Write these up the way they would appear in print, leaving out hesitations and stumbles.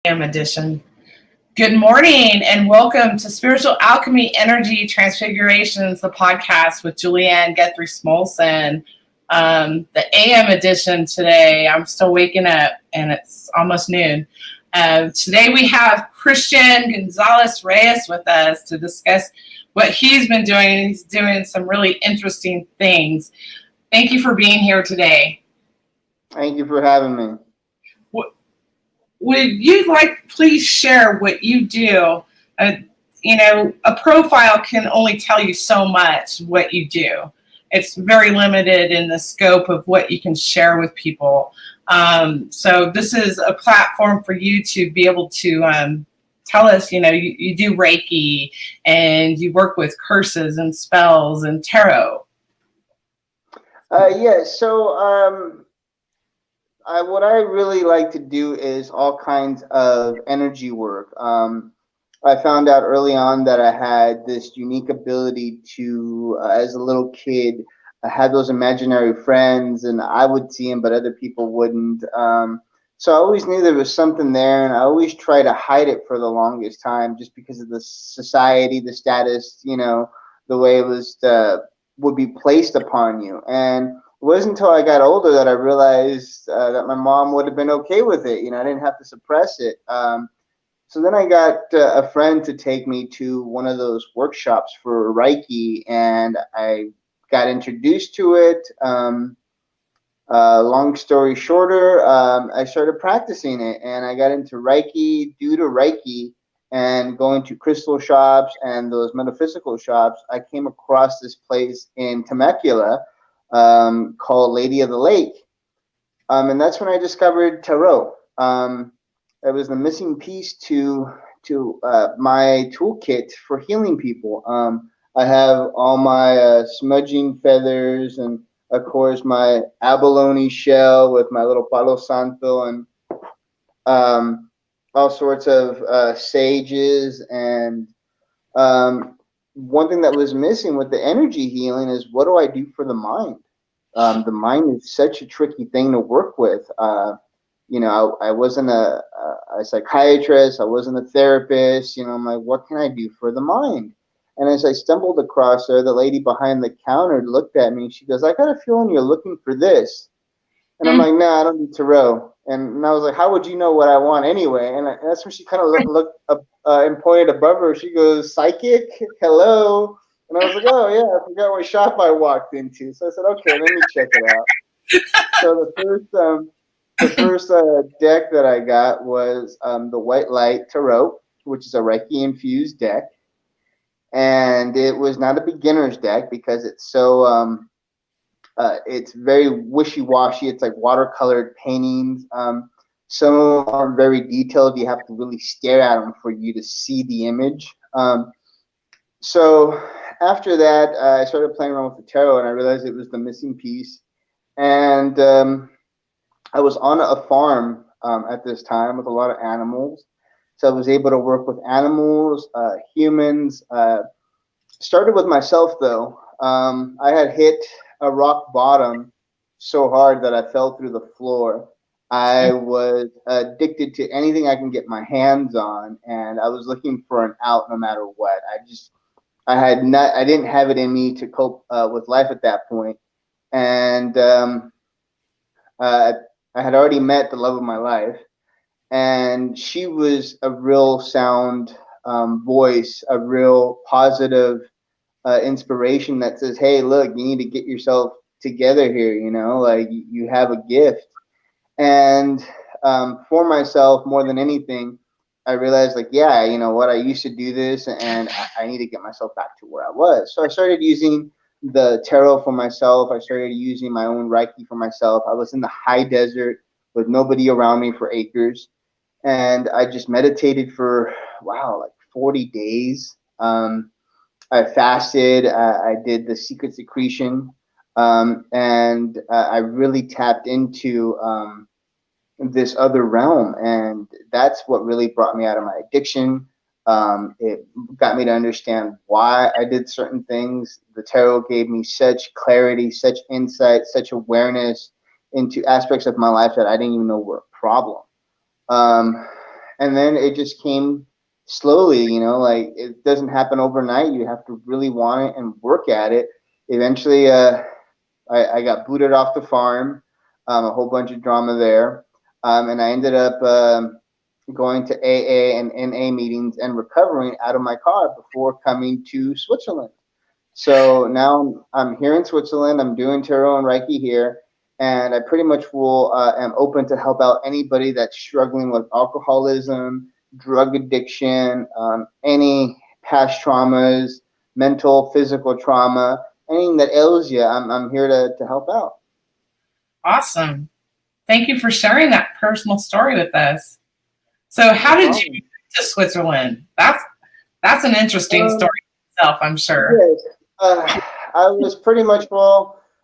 Edition. Good morning and welcome to Spiritual Alchemy Energy Transfigurations, the podcast with Julianne Guthrie-Smulson. The AM edition today. I'm still waking up and it's almost noon. Today we have Christian Gonzalez-Reyes with us to discuss what he's been doing. He's doing some really interesting things. Thank you for being here today. Thank you for having me. Would you please share what you do? A profile can only tell you so much what you do. It's very limited in the scope of what you can share with people. So this is a platform for you to be able to tell us, you do Reiki and you work with curses and spells and tarot. What I really like to do is all kinds of energy work. I found out early on that I had this unique ability to, as a little kid, I had those imaginary friends, and I would see them, but other people wouldn't. So I always knew there was something there, and I always try to hide it for the longest time, just because of the society, the status, the way it was would be placed upon you. And it wasn't until I got older that I realized that my mom would have been okay with it. I didn't have to suppress it. So then I got a friend to take me to one of those workshops for Reiki, and I got introduced to it. Long story shorter, I started practicing it, and I got into Reiki. Due to Reiki and going to crystal shops and those metaphysical shops, I came across this place in Temecula called Lady of the Lake, and that's when I discovered tarot. It was the missing piece to my toolkit for healing people. I have all my smudging feathers, and of course my abalone shell with my little palo santo, and all sorts of sages. And one thing that was missing with the energy healing is, what do I do for the mind? The mind is such a tricky thing to work with. I wasn't a psychiatrist. I wasn't a therapist. I'm like, what can I do for the mind? And as I stumbled across her, the lady behind the counter looked at me. She goes, I got a feeling you're looking for this. And I'm like, no, I don't need tarot. And I was like, how would you know what I want anyway? And that's when she kind of looked up and pointed above her. She goes, psychic? Hello? And I was like, oh, yeah, I forgot what shop I walked into. So I said, okay, let me check it out. So the first deck that I got was the White Light Tarot, which is a Reiki-infused deck. And it was not a beginner's deck because it's so it's very wishy-washy. It's like watercolored paintings. Some are very detailed. You have to really stare at them for you to see the image. So after that, I started playing around with the tarot, and I realized it was the missing piece. And I was on a farm at this time with a lot of animals. So I was able to work with animals, humans. Started with myself, though. I had hit a rock bottom so hard that I fell through the floor. I was addicted to anything I can get my hands on, and I was looking for an out no matter what. I didn't have it in me to cope with life at that point. And I had already met the love of my life, and she was a real sound voice, a real positive inspiration that says, hey, look, you need to get yourself together here, you have a gift. And for myself, more than anything, I realized, I used to do this, and I need to get myself back to where I was. So I started using the tarot for myself. I started using my own Reiki for myself. I was in the high desert with nobody around me for acres, and I just meditated for 40 days. I fasted. I did the secret secretion, and I really tapped into this other realm, and that's what really brought me out of my addiction. It got me to understand why I did certain things. The tarot gave me such clarity, such insight, such awareness into aspects of my life that I didn't even know were a problem. And then it just came slowly, you know, like it doesn't happen overnight. You have to really want it and work at it. Eventually, I got booted off the farm, a whole bunch of drama there. And I ended up going to AA and NA meetings and recovering out of my car before coming to Switzerland. So now I'm here in Switzerland. I'm doing tarot and Reiki here. And I pretty much am open to help out anybody that's struggling with alcoholism, drug addiction, any past traumas, mental, physical trauma, anything that ails you. I'm here to help out. Awesome. Thank you for sharing that personal story with us. So how did you get to Switzerland? That's an interesting story itself, I'm sure. Yes. I was pretty much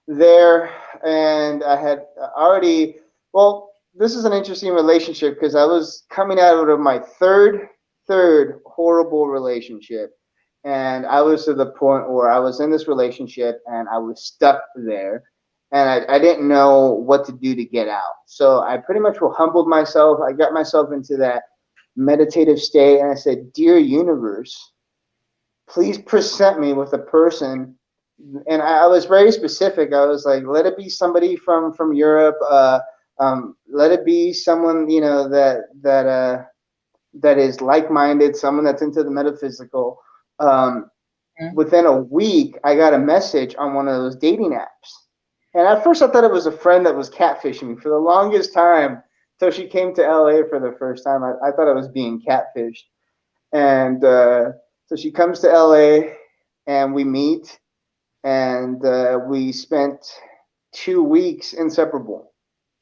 there, and I had already, this is an interesting relationship because I was coming out of my third horrible relationship, and I was to the point where I was in this relationship and I was stuck there, and I didn't know what to do to get out. So I pretty much humbled myself. I got myself into that meditative state, and I said, "Dear universe, please present me with a person." And I was very specific. I was like, let it be somebody from Europe. Let it be someone, you know, that is like-minded, someone that's into the metaphysical. Within a week, I got a message on one of those dating apps. And at first I thought it was a friend that was catfishing me for the longest time. So she came to LA for the first time. I thought I was being catfished. And so she comes to LA and we meet. And we spent 2 weeks inseparable.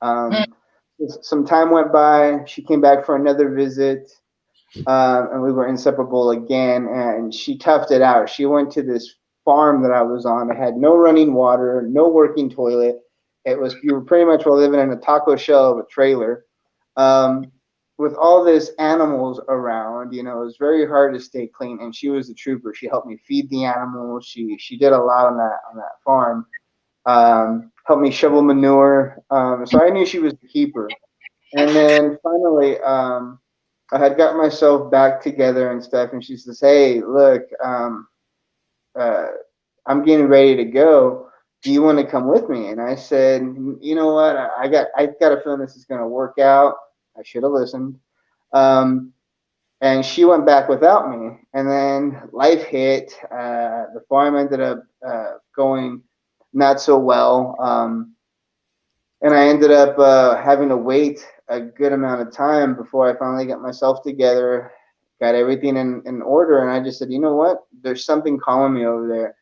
Some time went by. She came back for another visit, and we were inseparable again. And she toughed it out. She went to this farm that I was on. It had no running water, no working toilet. You were pretty much living in a taco shell of a trailer. With all these animals around, you know, it was very hard to stay clean. And she was a trooper. She helped me feed the animals. She did a lot on that farm. Helped me shovel manure. So I knew she was the keeper. And then finally, I had got myself back together and stuff. And she says, "Hey, look, I'm getting ready to go. Do you want to come with me?" And I said, "You know what? I got a feeling this is going to work out. I should have listened." And she went back without me. And then life hit. The farm ended up going not so well. And I ended up having to wait a good amount of time before I finally got myself together, got everything in order. And I just said, you know what? There's something calling me over there.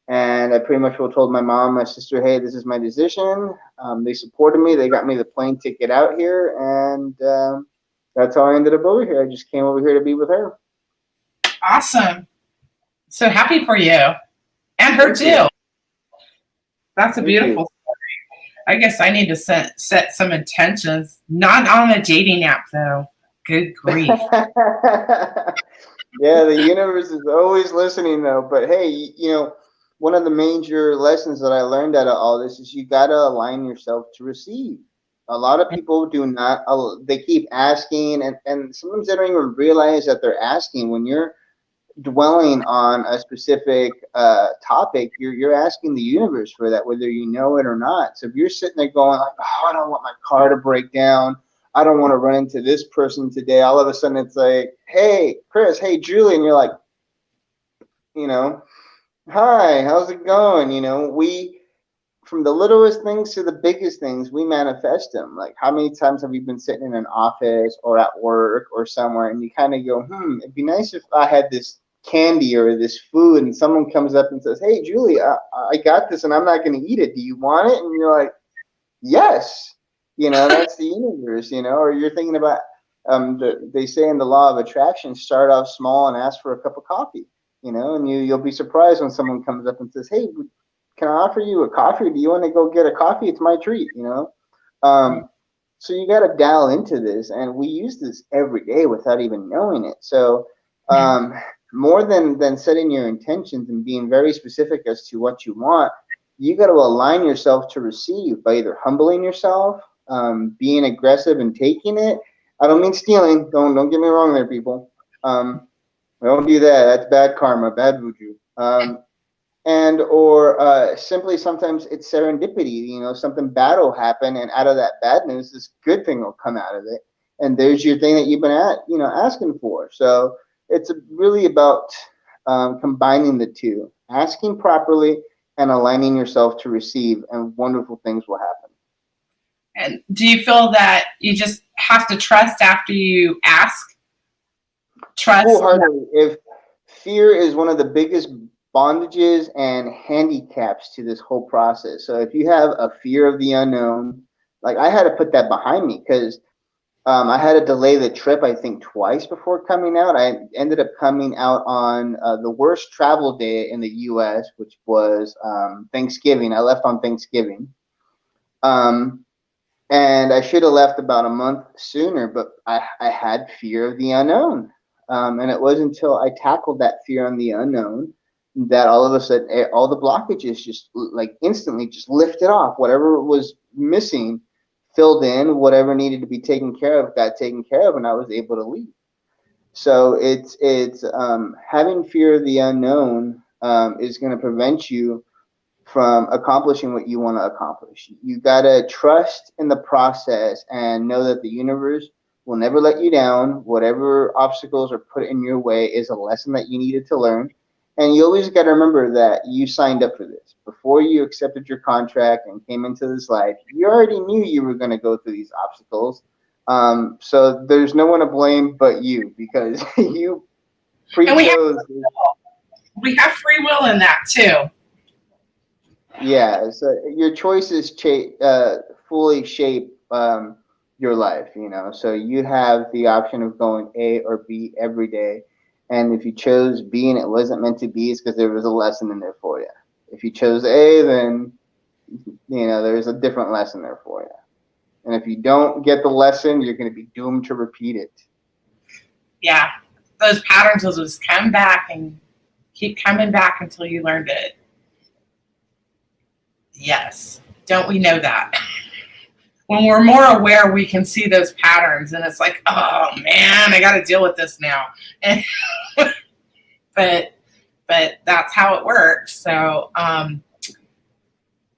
And I pretty much told my mom, my sister, "Hey, this is my decision." They supported me. They got me the plane ticket out here. And that's how I ended up over here. I just came over here to be with her. Awesome. So happy for you. And her too. That's a beautiful story. I guess I need to set some intentions. Not on a dating app, though. Good grief. Yeah, the universe is always listening, though. But hey, you know, one of the major lessons that I learned out of all this is you got to align yourself to receive. A lot of people do not. They keep asking, and sometimes they don't even realize that they're asking. When you're dwelling on a specific topic, you're asking the universe for that, whether you know it or not. So if you're sitting there going like, "Oh, I don't want my car to break down. I don't want to run into this person today," all of a sudden it's like, "Hey, Chris, hey, Julie," and you're like, you know, "Hi, how's it going?" You know, from the littlest things to the biggest things, we manifest them. Like, how many times have you been sitting in an office or at work or somewhere and you kind of go, it'd be nice if I had this candy or this food, and someone comes up and says, "Hey, Julie, I got this and I'm not going to eat it. Do you want it?" And you're like, "Yes." You know, that's the universe, you know. Or you're thinking about, they say in the law of attraction, start off small and ask for a cup of coffee, you know, and you'll be surprised when someone comes up and says, "Hey, can I offer you a coffee? Do you want to go get a coffee? It's my treat," you know. So you got to dial into this, and we use this every day without even knowing it. So more than setting your intentions and being very specific as to what you want, you got to align yourself to receive by either humbling yourself, being aggressive and taking it, I don't mean stealing. Don't get me wrong there, people. Don't do that. That's bad karma, bad voodoo. And or simply sometimes it's serendipity. You know, something bad will happen, and out of that bad news, this good thing will come out of it. And there's your thing that you've been asking for. So it's really about combining the two, asking properly and aligning yourself to receive, and wonderful things will happen. And do you feel that you just have to trust after you ask? Trust? Wholeheartedly. If fear is one of the biggest bondages and handicaps to this whole process. So if you have a fear of the unknown, like I had to put that behind me because I had to delay the trip, I think, twice before coming out. I ended up coming out on the worst travel day in the U.S., which was Thanksgiving. I left on Thanksgiving. And I should have left about a month sooner, but I had fear of the unknown. And it wasn't until I tackled that fear on the unknown that all of a sudden all the blockages just like instantly just lifted off. Whatever was missing filled in, whatever needed to be taken care of got taken care of, and I was able to leave. So it's having fear of the unknown is going to prevent you from accomplishing what you want to accomplish. You got to trust in the process and know that the universe will never let you down. Whatever obstacles are put in your way is a lesson that you needed to learn. And you always got to remember that you signed up for this. Before you accepted your contract and came into this life, you already knew you were going to go through these obstacles. So there's no one to blame but you, because you pre-chose. We have free will in that too. Yeah, so your choices fully shape your life, you know. So you have the option of going A or B every day. And if you chose B and it wasn't meant to be, it's because there was a lesson in there for you. If you chose A, then, you know, there's a different lesson there for you. And if you don't get the lesson, you're going to be doomed to repeat it. Yeah, those patterns will just come back and keep coming back until you learned it. Yes. Don't we know that? When we're more aware, we can see those patterns, and it's like, oh man, I got to deal with this now. but that's how it works. So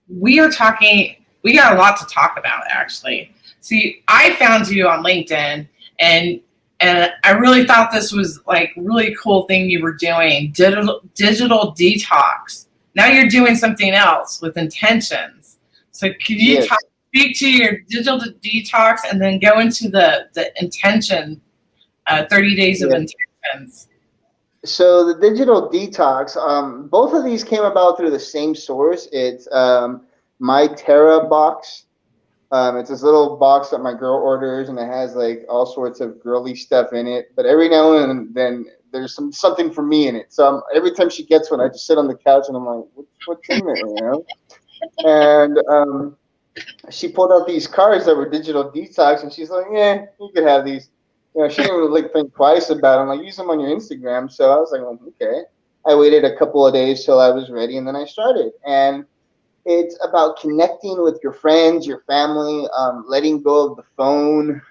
we got a lot to talk about, actually. See, I found you on LinkedIn, and I really thought this was like really cool thing you were doing, digital detox. Now you're doing something else with intentions. So could you speak to your digital detox and then go into the intention, 30 days of intentions? So the digital detox, both of these came about through the same source. It's My Terra box. It's this little box that my girl orders, and it has like all sorts of girly stuff in it. But every now and then there's something for me in it. So every time she gets one, I just sit on the couch and I'm like, what's in there, you know? And she pulled out these cards that were digital detox, and she's like, yeah, you could have these. You know, she didn't really think twice about them. Like, use them on your Instagram. So I was like, well, okay. I waited a couple of days till I was ready, and then I started. And it's about connecting with your friends, your family, letting go of the phone.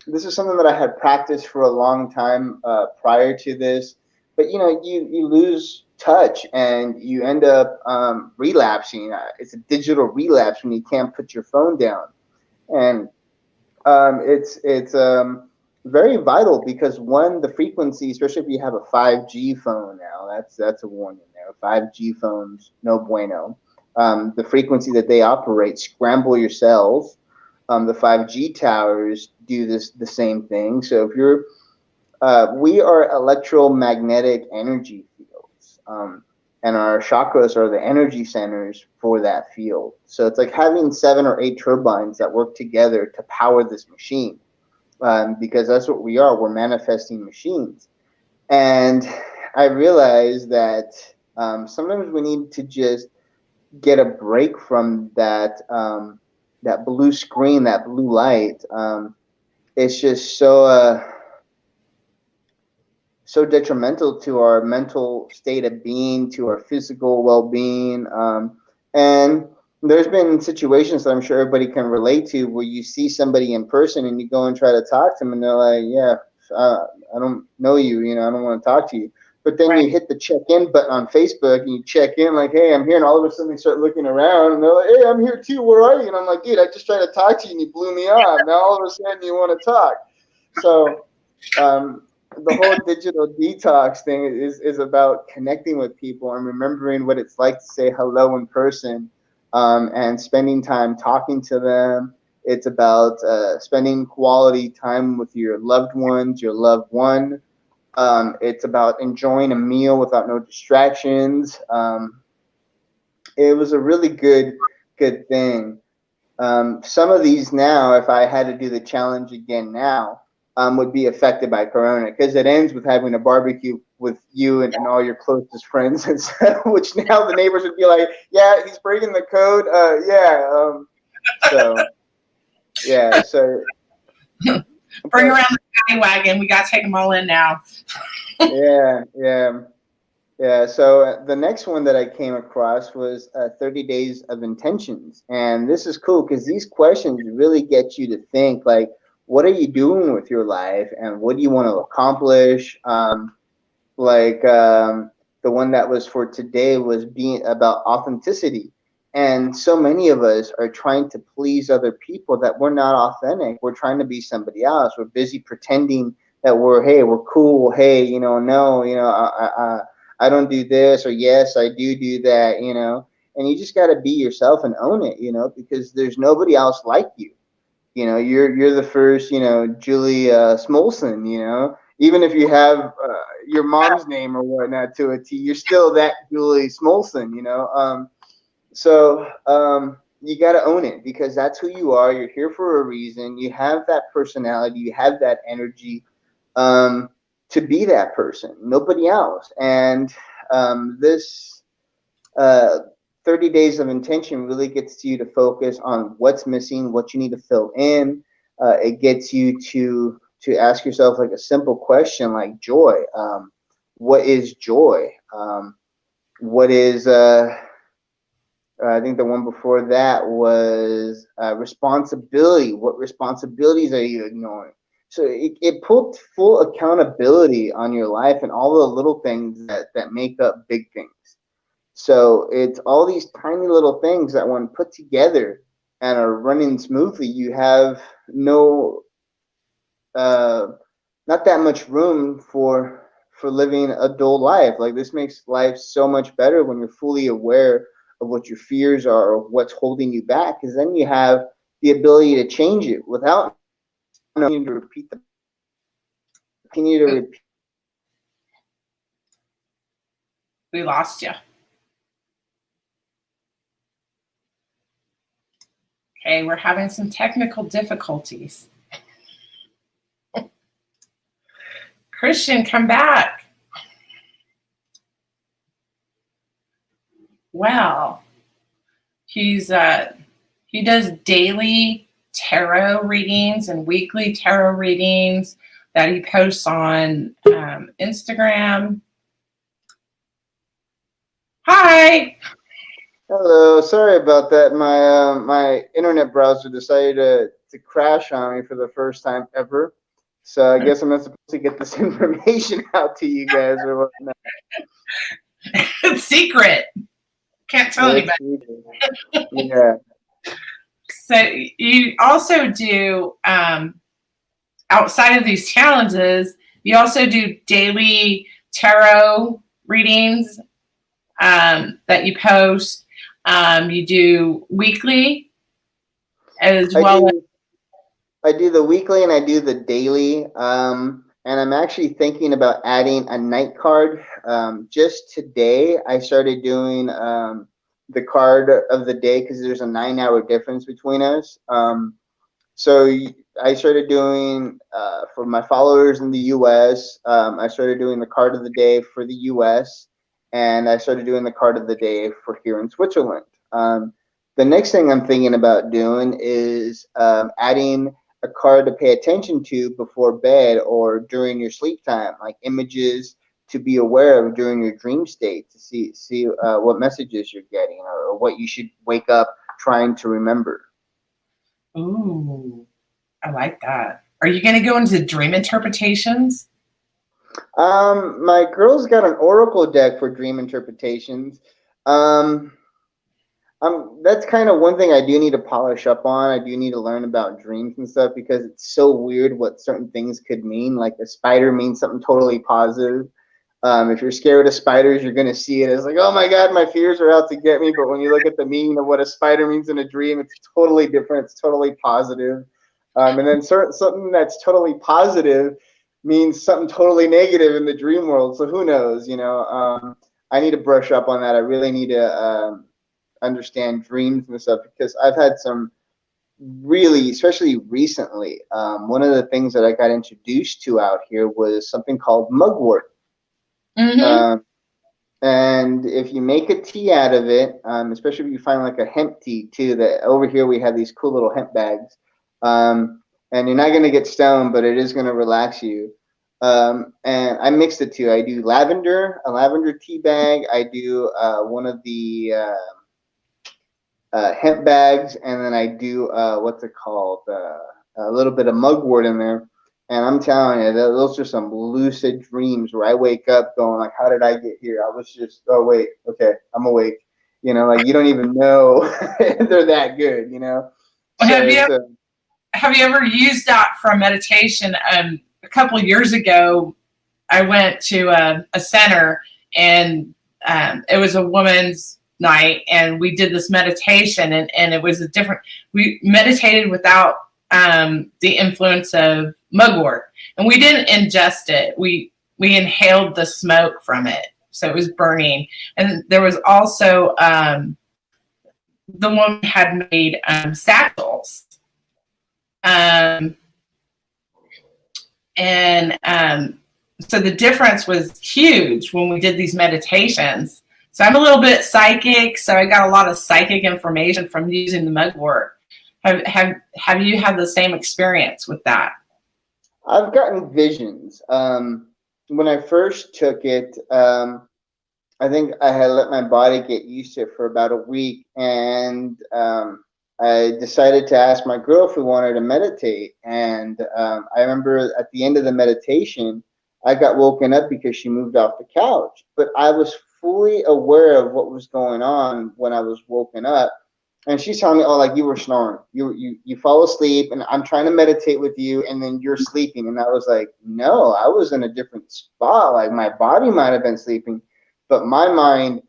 This is something that I had practiced for a long time prior to this. But, you know, you lose touch and you end up relapsing. It's a digital relapse when you can't put your phone down. And it's very vital because, one, the frequency, especially if you have a 5G phone now, that's a warning there. 5G phones, no bueno. The frequency that they operate scramble your cells. The 5G towers do the same thing. So if you're we are electromagnetic energy fields, and our chakras are the energy centers for that field. So it's like having 7 or 8 turbines that work together to power this machine, because that's what we are. We're manifesting machines. And I realized that sometimes we need to just get a break from that that blue screen, that blue light. It's just so detrimental to our mental state of being, to our physical well-being. And there's been situations that I'm sure everybody can relate to where you see somebody in person and you go and try to talk to them and they're like, yeah, I don't know you, you know, I don't want to talk to you. But then Right. you hit the check-in button on Facebook and you check in like, hey, I'm here. And all of a sudden they start looking around and they're like, hey, I'm here too. Where are you? And I'm like, dude, I just tried to talk to you and you blew me off. Now all of a sudden you want to talk. So the whole digital detox thing is about connecting with people and remembering what it's like to say hello in person, and spending time talking to them. It's about spending quality time with your loved ones, your loved one. It's about enjoying a meal without no distractions. It was a really good thing. Some of these now, if I had to do the challenge again now, would be affected by Corona because it ends with having a barbecue with you and all your closest friends, and so, which now the neighbors would be like, yeah, he's breaking the code. So yeah, so Bring but, around the paddy wagon. We got to take them all in now. yeah. So the next one that I came across was 30 Days of Intentions. And this is cool because these questions really get you to think like, what are you doing with your life and what do you want to accomplish? The one that was for today was being about authenticity. And so many of us are trying to please other people that we're not authentic. We're trying to be somebody else. We're busy pretending that we're cool. Hey, no, I don't do this, or yes, I do that, and you just got to be yourself and own it, because there's nobody else like you. You're the first, Julie Smolson, even if you have your mom's name or whatnot to a T, you're still that Julie Smolson, So you got to own it because that's who you are. You're here for a reason. You have that personality. You have that energy to be that person, nobody else. And this 30 Days of Intention really gets you to focus on what's missing, what you need to fill in. It gets you to ask yourself like a simple question like joy. What is joy? What is I think the one before that was responsibility. What responsibilities are you ignoring? So it put full accountability on your life and all the little things that make up big things. So it's all these tiny little things that when put together and are running smoothly, you have no, not that much room for living a dull life. Like this makes life so much better when you're fully aware of what your fears are or what's holding you back, because then you have the ability to change it without needing to repeat the continue to repeat. We lost you. Okay, we're having some technical difficulties. Christian, come back. Well, he does daily tarot readings and weekly tarot readings that he posts on Instagram. Hi. Hello, sorry about that. My internet browser decided to crash on me for the first time ever. So I guess I'm not supposed to get this information out to you guys or whatnot. It's secret. Can't tell anybody. Yeah. So you also do, outside of these challenges, you also do daily tarot readings that you post. You do weekly as well. I do the weekly and I do the daily. And I'm actually thinking about adding a night card. Just today, I started doing the card of the day because there's a 9-hour difference between us. So I started doing, for my followers in the US, I started doing the card of the day for the US, and I started doing the card of the day for here in Switzerland. The next thing I'm thinking about doing is adding a card to pay attention to before bed or during your sleep time, like images to be aware of during your dream state to see what messages you're getting or what you should wake up trying to remember. Ooh, I like that. Are you going to go into dream interpretations? My girl's got an oracle deck for dream interpretations. That's kind of one thing I do need to polish up on. I do need to learn about dreams and stuff because it's so weird what certain things could mean. Like a spider means something totally positive. If you're scared of spiders, you're going to see it as like, oh my God, my fears are out to get me. But when you look at the meaning of what a spider means in a dream, it's totally different. It's totally positive. And then something that's totally positive means something totally negative in the dream world. So who knows, you know? I need to brush up on that. I really need to understand dreams and stuff because I've had some really, especially recently, one of the things that I got introduced to out here was something called mugwort. Mm-hmm. And if you make a tea out of it, especially if you find like a hemp tea too, that over here we have these cool little hemp bags, and you're not going to get stoned, but it is going to relax you. And I mix the two. I do a lavender tea bag. I do one of the hemp bags, and then I do what's it called? A little bit of mugwort in there. And I'm telling you, those are some lucid dreams where I wake up going like, how did I get here? I was just, oh wait, okay, I'm awake. You know, like you don't even know they're that good, you know? Have you ever used that for a meditation? A couple of years ago, I went to a center and it was a woman's night and we did this meditation and it was we meditated without the influence of mugwort, and we didn't ingest it. We inhaled the smoke from it, so it was burning. And there was also the woman had made satchels, and so the difference was huge when we did these meditations. So I'm a little bit psychic, so I got a lot of psychic information from using the mugwort. Have you had the same experience with that? I've gotten visions. When I first took it, I think I had let my body get used to it for about a week, and I decided to ask my girl if we wanted to meditate. And I remember at the end of the meditation, I got woken up because she moved off the couch. But I was fully aware of what was going on when I was woken up. And she's telling me, oh, like you were snoring. You fall asleep, and I'm trying to meditate with you, and then you're sleeping. And I was like, no, I was in a different spot. Like my body might have been sleeping, but my mind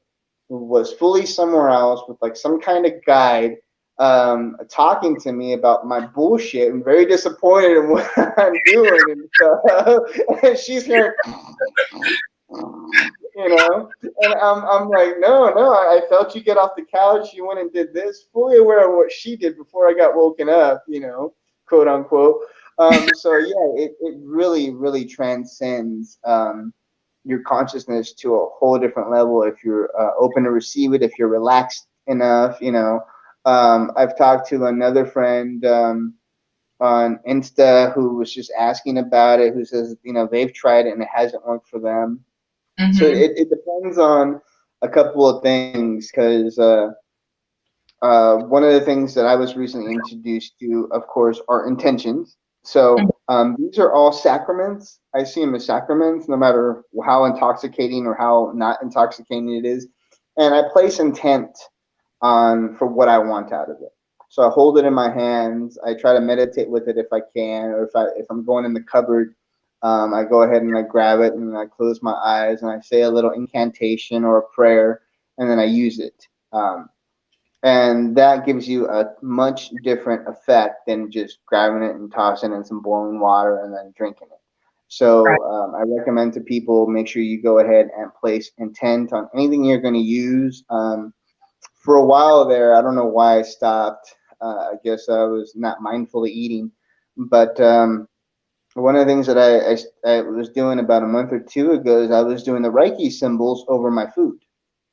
was fully somewhere else with like some kind of guide talking to me about my bullshit. I'm very disappointed in what I'm doing. And so and she's here, you know, and I'm like, no, I felt you get off the couch. You went and did this, fully aware of what she did before I got woken up, you know, quote unquote. So yeah, it really, really transcends your consciousness to a whole different level if you're open to receive it, if you're relaxed enough, you know. I've talked to another friend on Insta who was just asking about it, who says, you know, they've tried it and it hasn't worked for them. Mm-hmm. So it depends on a couple of things, because one of the things that I was recently introduced to, of course, are intentions. So these are all sacraments. I see them as sacraments, no matter how intoxicating or how not intoxicating it is. And I place intent on for what I want out of it. So I hold it in my hands. I try to meditate with it if I can, or if I'm going in the cupboard, I go ahead and I grab it and I close my eyes and I say a little incantation or a prayer, and then I use it. And that gives you a much different effect than just grabbing it and tossing it in some boiling water and then drinking it. So I recommend to people, make sure you go ahead and place intent on anything you're going to use. For a while there, I don't know why I stopped. I guess I was not mindfully eating. But one of the things that I was doing about a month or two ago is I was doing the Reiki symbols over my food.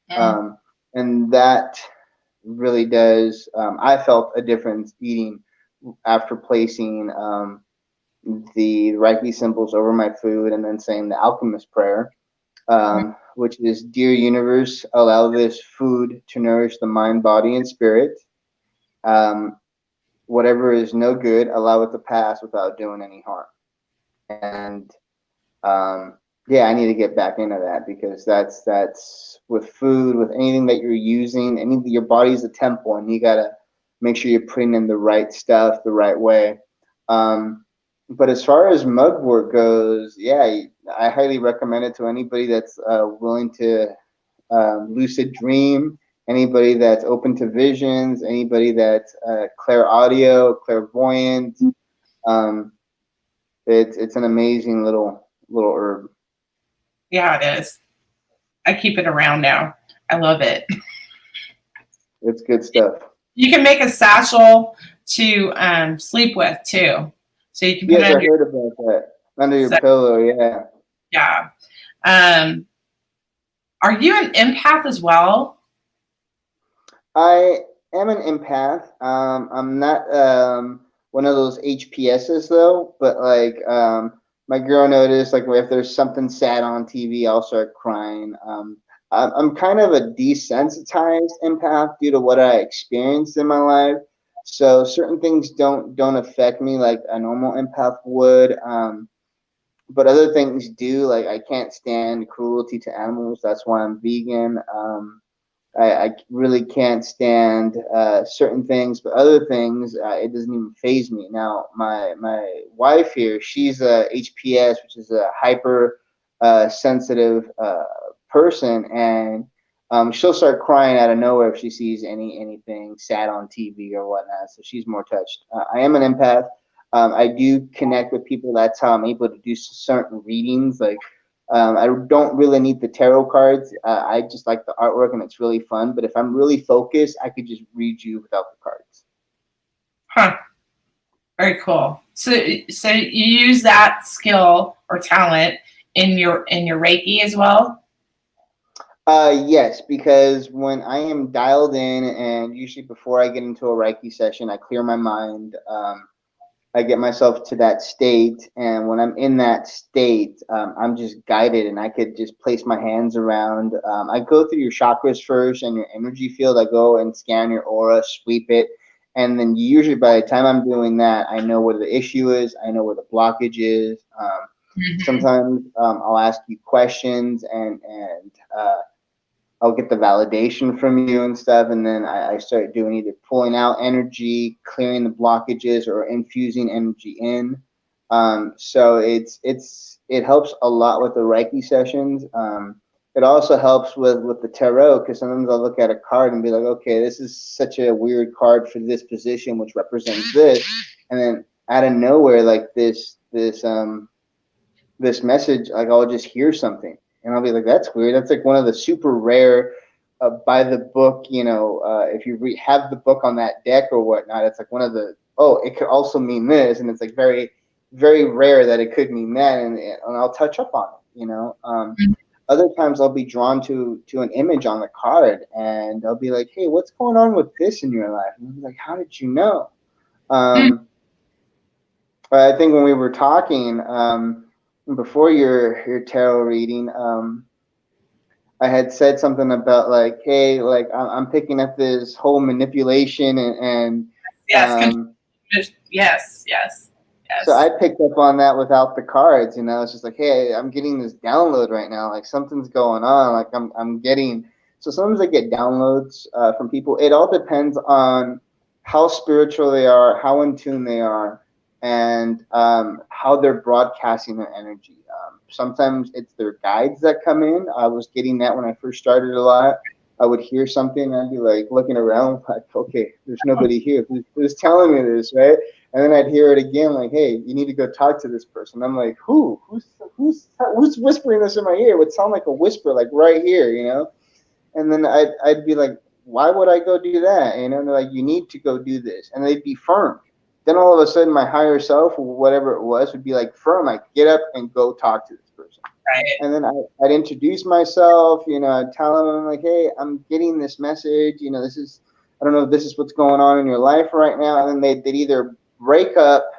And that really does, I felt a difference eating after placing the Reiki symbols over my food and then saying the alchemist prayer, which is, dear universe, allow this food to nourish the mind, body, and spirit. Whatever is no good, allow it to pass without doing any harm. And yeah, I need to get back into that, because that's with food, with anything that you're using, your body's a temple, and you gotta make sure you're putting in the right stuff the right way. But as far as mugwort goes, yeah, I highly recommend it to anybody that's willing to lucid dream, anybody that's open to visions, anybody that's clairaudio, clairvoyant. It's an amazing little herb. Yeah, it is. I keep it around now. I love it. It's good stuff. You can make a satchel to sleep with too. So you can put Yes, it I heard about that. Under your pillow, yeah. Yeah. Are you an empath as well? I am an empath. I'm not one of those HPSs though, but like my girl noticed, like if there's something sad on TV, I'll start crying. I'm kind of a desensitized empath due to what I experienced in my life. So certain things don't affect me like a normal empath would. But other things do. Like I can't stand cruelty to animals. That's why I'm vegan. I really can't stand certain things, but other things, it doesn't even faze me. Now, my wife here, she's a HPS, which is a hyper sensitive person, and she'll start crying out of nowhere if she sees anything sad on TV or whatnot. So she's more touched. I am an empath. I do connect with people. That's how I'm able to do certain readings. Like I don't really need the tarot cards. I just like the artwork, and it's really fun. But if I'm really focused, I could just read you without the cards. Huh. Very cool. So you use that skill or talent in your Reiki as well? Yes, because when I am dialed in, and usually before I get into a Reiki session, I clear my mind. I get myself to that state, and when I'm in that state, I'm just guided, and I could just place my hands around. I go through your chakras first and your energy field. I go and scan your aura, sweep it, and then usually by the time I'm doing that, I know where the issue is. I know where the blockage is. Sometimes I'll ask you questions, and I'll get the validation from you and stuff, and then I start doing either pulling out energy, clearing the blockages, or infusing energy in. So it helps a lot with the Reiki sessions. It also helps with the tarot, because sometimes I'll look at a card and be like, okay, this is such a weird card for this position, which represents this, and then out of nowhere, like this message, like I'll just hear something. And I'll be like, that's weird. That's like one of the super rare by the book, if you have the book on that deck or whatnot, it's like one of the, it could also mean this. And it's like very, very rare that it could mean that. And I'll touch up on it, Other times I'll be drawn to an image on the card, and I'll be like, hey, what's going on with this in your life? And I'll be like, how did you know? I think when we were talking, before your tarot reading, I had said something about like, hey, like I'm picking up this whole manipulation and yes, yes. So I picked up on that without the cards. It's just like, hey, I'm getting this download right now. Like something's going on. Like I'm getting. So sometimes I get downloads from people. It all depends on how spiritual they are, how in tune they are, and how they're broadcasting their energy. Sometimes it's their guides that come in. I was getting that when I first started a lot. I would hear something, and I'd be like looking around, like, okay, there's nobody here. Who's telling me this, right? And then I'd hear it again, like, hey, you need to go talk to this person. I'm like, who's whispering this in my ear? It would sound like a whisper, like right here, And then I'd be like, why would I go do that? And they're like, you need to go do this. And they'd be firm. Then all of a sudden, my higher self, or whatever it was, would be like firm, like get up and go talk to this person. Right. And then I'd introduce myself, I'd tell them, I'm like, hey, I'm getting this message, this is, I don't know if this is what's going on in your life right now. And then they'd either break up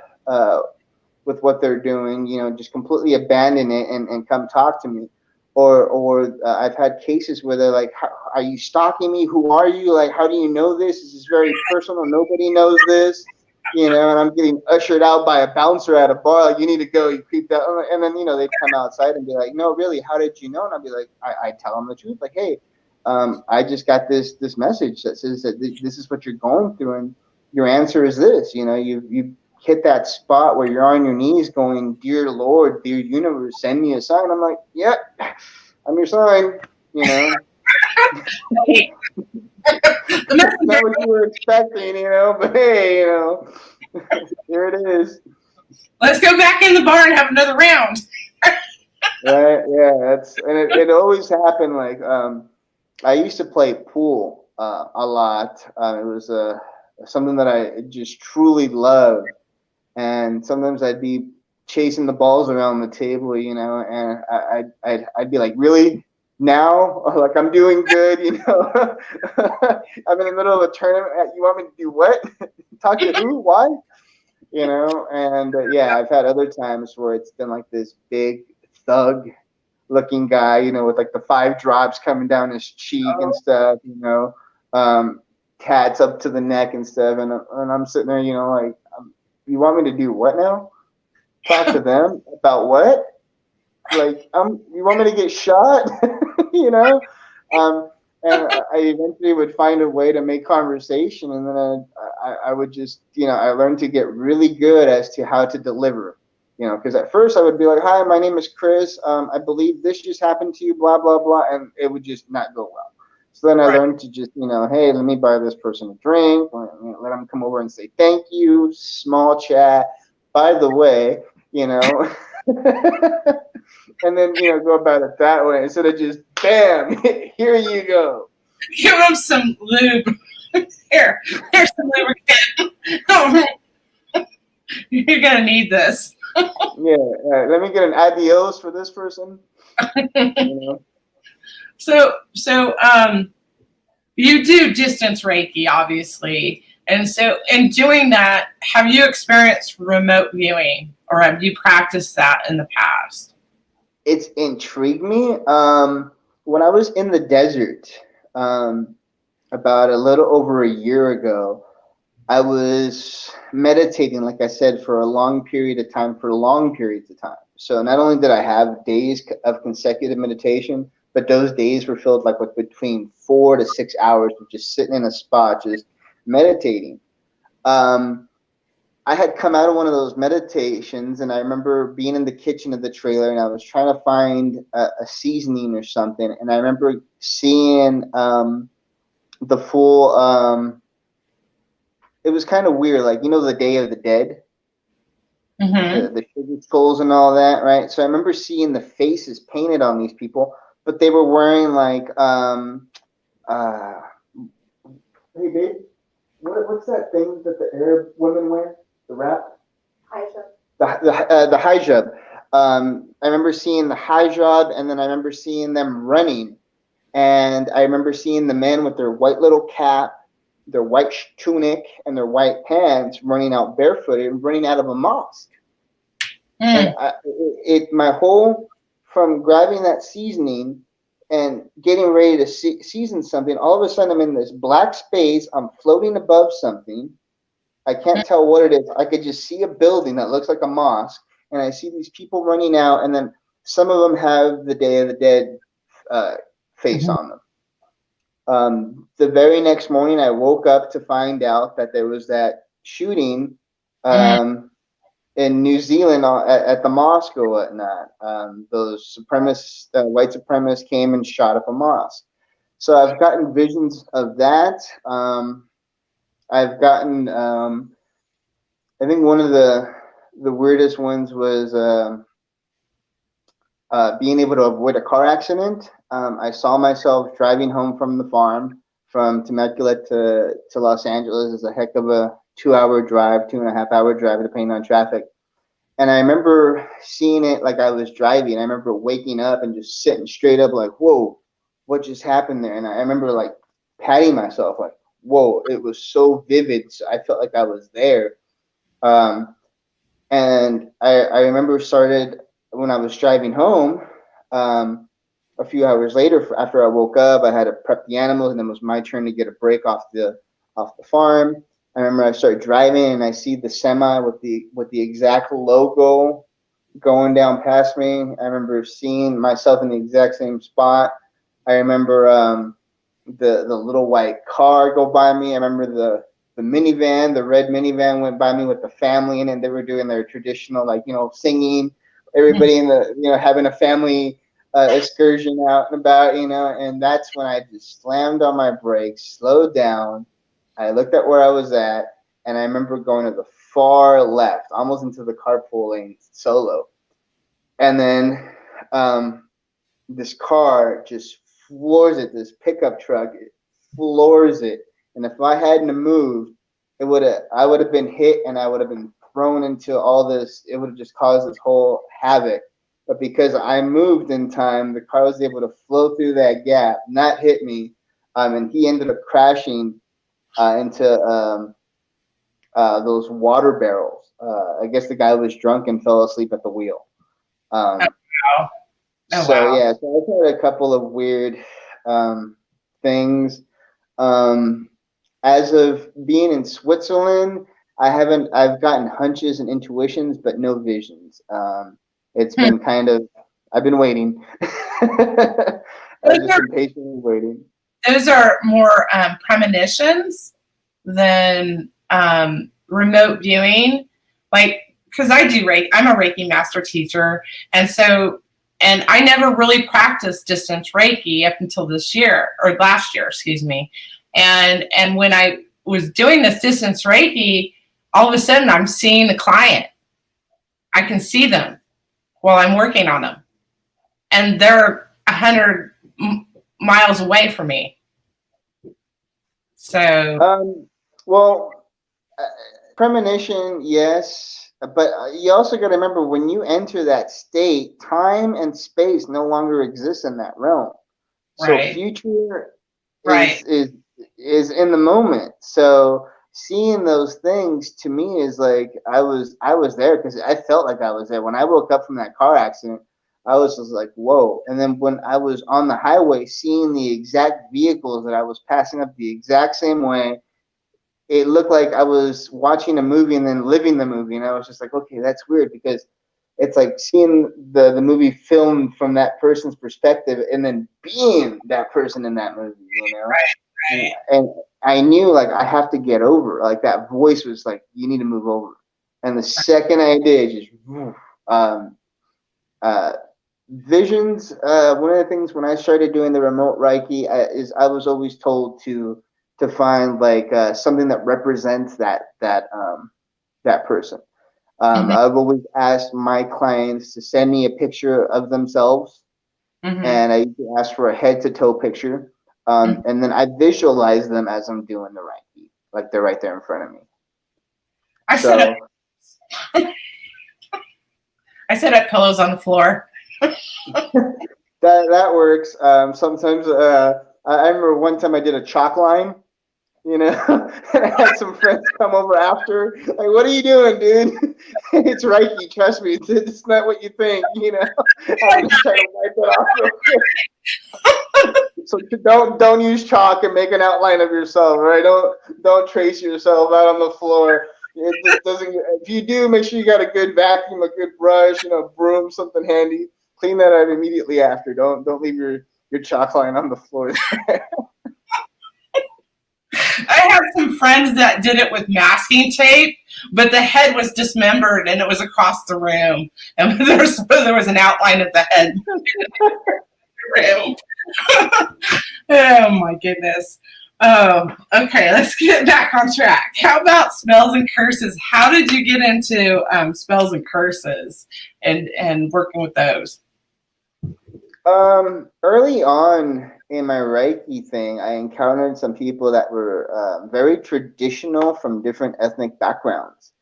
with what they're doing, just completely abandon it and come talk to me. or I've had cases where they're like, are you stalking me? Who are you? Like, how do you know this? This is very personal. Nobody knows this, you know, and I'm getting ushered out by a bouncer at a bar. Like, you need to go, you creeped out. And then, you know, they'd come outside and be like, no, really, how did you know? And I'd be like, I tell them the truth. Like, hey, I just got this message that says that this is what you're going through. And your answer is this, you know, you hit that spot where you're on your knees going, dear Lord, dear universe, send me a sign. I'm like, yep, I'm your sign, you know. Not what you were expecting, you know, but hey, you know, here it is. Let's go back in the bar and have another round. Right, yeah, it always happened. Like, I used to play pool a lot. It was something that I just truly loved. And sometimes I'd be chasing the balls around the table, you know, and I'd be like, really? Now? Like, I'm doing good, you know. I'm in the middle of a tournament. You want me to do what? Talk to who? Why? You know, and yeah, I've had other times where it's been like this big thug looking guy, you know, with like the 5 drops coming down his cheek and stuff, you know, tats up to the neck and stuff. And I'm sitting there, you know, like, you want me to do what now? Talk to them about what? Like, you want me to get shot? You know? And I eventually would find a way to make conversation, and then I would just, you know, I learned to get really good as to how to deliver, you know, because at first I would be like, hi, my name is Chris. I believe this just happened to you, blah, blah, blah, and it would just not go well. So then I learned to just, you know, hey, let me buy this person a drink. Let them come over and say thank you, small chat. By the way, you know, and then, you know, go about it that way instead of just, bam, here you go. Give them some lube. Here's some lubricant. You're going to need this. Yeah, let me get an adios for this person. You know? So, you do distance Reiki, obviously. And so in doing that, have you experienced remote viewing, or have you practiced that in the past? It's intrigued me. When I was in the desert, about a little over a year ago, I was meditating, like I said, for a long period of time, for long periods of time. So not only did I have days of consecutive meditation, but those days were filled like with between 4 to 6 hours of just sitting in a spot, just meditating. I had come out of one of those meditations, and I remember being in the kitchen of the trailer, and I was trying to find a seasoning or something, and I remember seeing the full. It was kind of weird, like, you know, the Day of the Dead, the sugar skulls and all that, right? So I remember seeing the faces painted on these people, but they were wearing like, hey babe, what's that thing that the Arab women wear? The wrap? Hijab. The hijab. I remember seeing the hijab, and then I remember seeing them running, and I remember seeing the men with their white little cap, their white tunic, and their white pants running out barefooted and running out of a mosque. And my whole, from grabbing that seasoning and getting ready to season something, all of a sudden I'm in this black space. I'm floating above something. I can't tell what it is. I could just see a building that looks like a mosque, and I see these people running out, and then some of them have the Day of the Dead face on them. The very next morning, I woke up to find out that there was that shooting in New Zealand at the mosque or whatnot. Those supremacists, white supremacists, came and shot up a mosque. So I've gotten visions of that. I've gotten, I think one of the weirdest ones was being able to avoid a car accident. I saw myself driving home from the farm from Temecula to Los Angeles. It's a heck of a 2-hour drive, 2.5-hour drive, depending on traffic. And I remember seeing it like I was driving. I remember waking up and just sitting straight up like, whoa, what just happened there? And I remember like patting myself like, whoa, it was so vivid. So I felt like I was there. And I remember started when I was driving home, a few hours later, after I woke up, I had to prep the animals, and then it was my turn to get a break off the farm. I remember I started driving, and I see the semi with the exact logo going down past me. I remember seeing myself in the exact same spot. I remember the little white car go by me. I remember the minivan, the red minivan went by me with the family in it. They were doing their traditional, like, singing. Everybody in the, having a family excursion out and about, and that's when I just slammed on my brakes, slowed down. I looked at where I was at, and I remember going to the far left, almost into the carpool lane solo. And then this car just floors it, this pickup truck, it floors it. And if I hadn't moved, I would have been hit, and I would have been thrown into all this. It would have just caused this whole havoc. But because I moved in time, the car was able to flow through that gap, not hit me, and he ended up crashing into those water barrels. I guess the guy was drunk and fell asleep at the wheel. Oh, wow. Oh, So wow. yeah, so I've had a couple of weird things. As of being in Switzerland, I've gotten hunches and intuitions, but no visions. It's been I've been waiting. I've just been patiently waiting. Those are more premonitions than remote viewing. Like, because I do Reiki, I'm a Reiki master teacher. And I never really practiced distance Reiki up until this year, or last year, excuse me. And when I was doing this distance Reiki, all of a sudden I'm seeing the client. I can see them while I'm working on them. And they're 100 miles away from me. So, premonition, yes, but you also got to remember, when you enter that state, time and space no longer exist in that realm. So right. future Right. is in the moment. So seeing those things to me is like I was there, because I felt like I was there. When I woke up from that car accident, I was just like, whoa. And then when I was on the highway, seeing the exact vehicles that I was passing up the exact same way, it looked like I was watching a movie and then living the movie. And I was just like, okay, that's weird, because it's like seeing the movie filmed from that person's perspective and then being that person in that movie, Right. And I knew, like, I have to get over. Like, that voice was like, you need to move over. And the second I did, just visions. One of the things when I started doing the remote Reiki is I was always told to find like something that represents that person. I've always asked my clients to send me a picture of themselves, and I usually ask for a head to toe picture, and then I visualize them as I'm doing the Reiki, like they're right there in front of me. I set up pillows on the floor. that works. Sometimes I remember one time I did a chalk line, and I had some friends come over after, like, what are you doing, dude? It's Reiki, trust me, it's not what you think, I'm just trying to wipe it off real quick. So don't use chalk and make an outline of yourself, right? Don't trace yourself out on the floor. It just doesn't. If you do, make sure you got a good vacuum, a good brush, broom, something handy. Clean that out immediately after. Don't leave your chalk line on the floor. I have some friends that did it with masking tape, but the head was dismembered and it was across the room, and there was an outline of the head in the room. Oh my goodness. Oh, okay, let's get back on track. How about spells and curses? How did you get into spells and curses and working with those? Early on in my Reiki thing, I encountered some people that were very traditional from different ethnic backgrounds.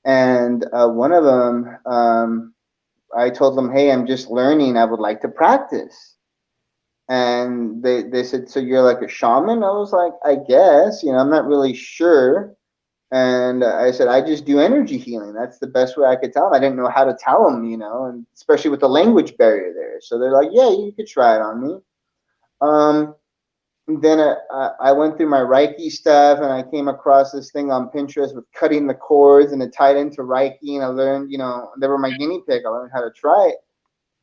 And one of them, I told them, hey, I'm just learning. I would like to practice. And they said, so you're like a shaman? I was like, I guess, I'm not really sure. And I said, I just do energy healing. That's the best way I could tell them. I didn't know how to tell them, and especially with the language barrier there. So they're like, yeah, you could try it on me. Then I went through my Reiki stuff, and I came across this thing on Pinterest with cutting the cords, and it tied into Reiki. And I learned, they were my guinea pig. I learned how to try it.